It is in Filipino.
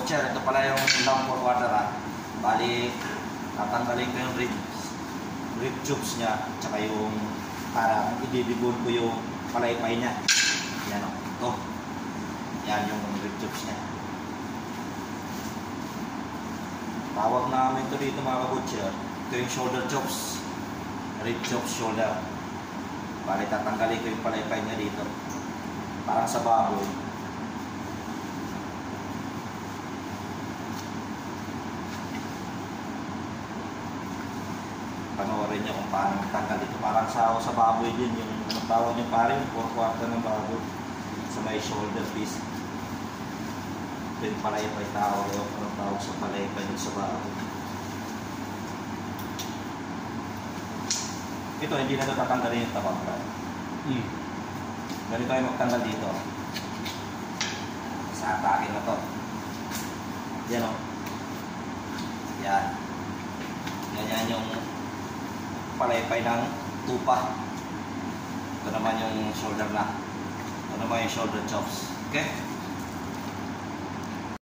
butcher, ito pala yung lamp for water ha. Bali, tatanggalin ko yung rib tubes niya, tsaka yung parang ididibon ko yung palaypay niya. Yan o, ito. Yan yung rib tubes niya. Tawag namin ito dito mga kabutcher. Ito yung shoulder chops. Rib chops shoulder. Bali, tatanggalin ko yung palaypay niya dito. Parang sa baboy. Panoorin niyo kung paano tanggal ito. Parang sa baboy din. Yung anong tawag niyo parin, 4/4 ng baboy. Sa may shoulder piece. Ito yung palaypay tawag. Anong tawag sa palaypay din sa baboy. Ito, hindi na ito tatanggalin yung tabang. Ganito tayo magtanggal dito. Sa atake na to. Yan o. Yan. Ganyan yung palaypay ng tupa. Ito naman yung shoulder na. Ito naman yung shoulder chops. Okay?